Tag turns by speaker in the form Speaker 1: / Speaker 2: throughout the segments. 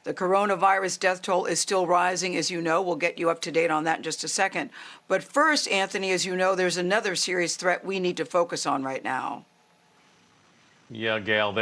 Speaker 1: The coronavirus death toll is still rising, as you know. We'll get you up to date on that in just a second. But first, Anthony, as you know, there's another serious threat we need to focus on right now.
Speaker 2: Yeah, Gail,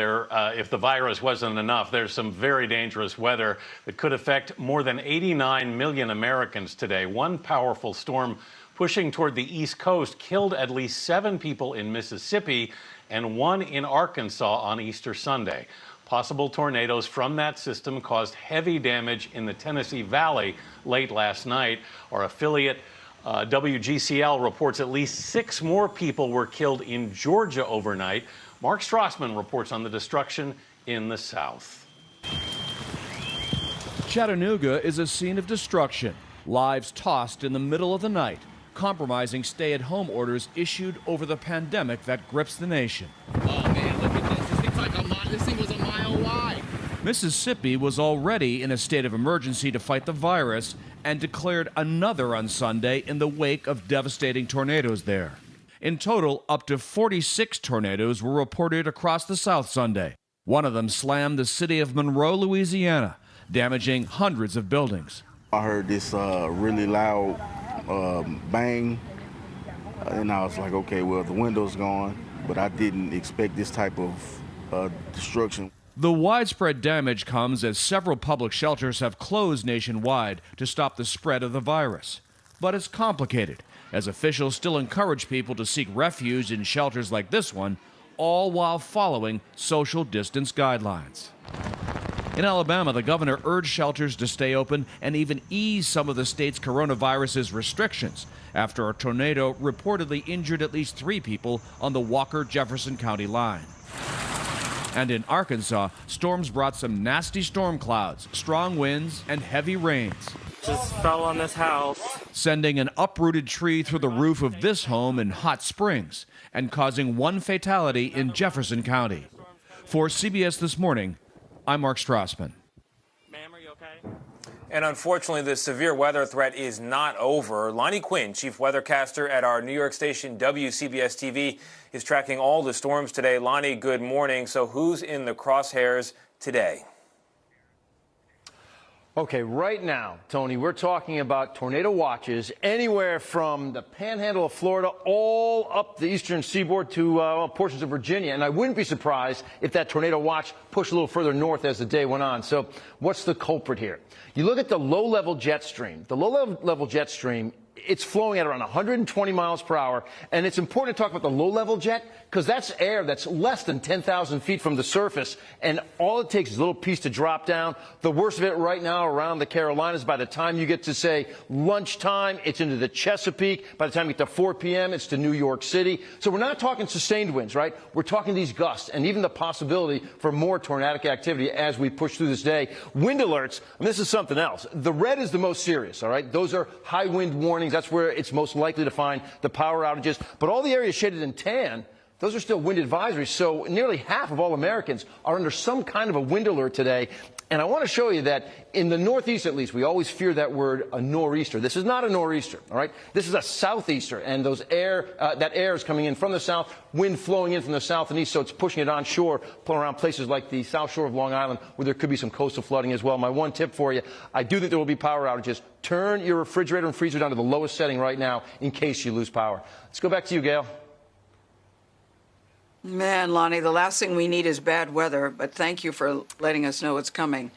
Speaker 2: if the virus wasn't enough, there's some very dangerous weather that could affect more than 89 million Americans today. One powerful storm pushing toward the East Coast killed at least 7 people in Mississippi and 1 in Arkansas on Easter Sunday. Possible tornadoes from that system caused heavy damage in the Tennessee Valley late last night. Our affiliate WGCL reports at least 6 more people were killed in Georgia overnight. Mark Strassmann reports on the destruction in the South.
Speaker 3: Chattanooga is a scene of destruction. Lives tossed in the middle of the night, compromising stay-at-home orders issued over the pandemic that grips the nation.
Speaker 4: Oh man, look at this. This thing's like a mile. This thing was a mile wide.
Speaker 3: Mississippi was already in a state of emergency to fight the virus and declared another on Sunday in the wake of devastating tornadoes there. In total, up to 46 tornadoes were reported across the South Sunday. One of them slammed the city of Monroe, Louisiana, damaging hundreds of buildings.
Speaker 5: I heard this really loud bang, and I was like, okay, well, the window's gone, but I didn't expect this type of destruction.
Speaker 3: The widespread damage comes as several public shelters have closed nationwide to stop the spread of the virus. But it's complicated, as officials still encourage people to seek refuge in shelters like this one, all while following social distance guidelines. In Alabama, the governor urged shelters to stay open and even ease some of the state's coronavirus's restrictions after a tornado reportedly injured at least 3 people on the Walker-Jefferson County line. And in Arkansas, storms brought some nasty storm clouds, strong winds, and heavy rains.
Speaker 6: Just fell on this house,
Speaker 3: Sending an uprooted tree through the roof of this home in Hot Springs and causing 1 fatality in Jefferson County. For CBS This Morning, I'm Mark Strassmann.
Speaker 6: Ma'am, are you okay?
Speaker 7: And unfortunately, the severe weather threat is not over. Lonnie Quinn, chief weathercaster at our New York station WCBS TV, is tracking all the storms today. Lonnie, good morning. So who's in the crosshairs today?
Speaker 8: Okay, right now, Tony, we're talking about tornado watches anywhere from the panhandle of Florida all up the eastern seaboard to portions of Virginia. And I wouldn't be surprised if that tornado watch pushed a little further north as the day went on. So what's the culprit here? You look at the low-level jet stream. The low-level jet stream, it's flowing at around 120 miles per hour. And it's important to talk about the low-level jet because that's air that's less than 10,000 feet from the surface. And all it takes is a little piece to drop down. The worst of it right now around the Carolinas, by the time you get to, say, lunchtime, it's into the Chesapeake. By the time you get to 4 p.m., it's to New York City. So we're not talking sustained winds, right? We're talking these gusts and even the possibility for more tornadic activity as we push through this day. Wind alerts, and this is something else. The red is the most serious, all right? Those are high wind warnings. That's where it's most likely to find the power outages. But all the areas shaded in tan, those are still wind advisories. So nearly half of all Americans are under some kind of a wind alert today. And I want to show you that in the Northeast, at least, we always fear that word, a nor'easter. This is not a nor'easter, all right? This is a southeaster, and that air is coming in from the south, wind flowing in from the south and east, so it's pushing it onshore, pulling around places like the south shore of Long Island, where there could be some coastal flooding as well. My one tip for you, I do think there will be power outages. Turn your refrigerator and freezer down to the lowest setting right now in case you lose power. Let's go back to you, Gail.
Speaker 1: Man, Lonnie, the last thing we need is bad weather, but thank you for letting us know it's coming.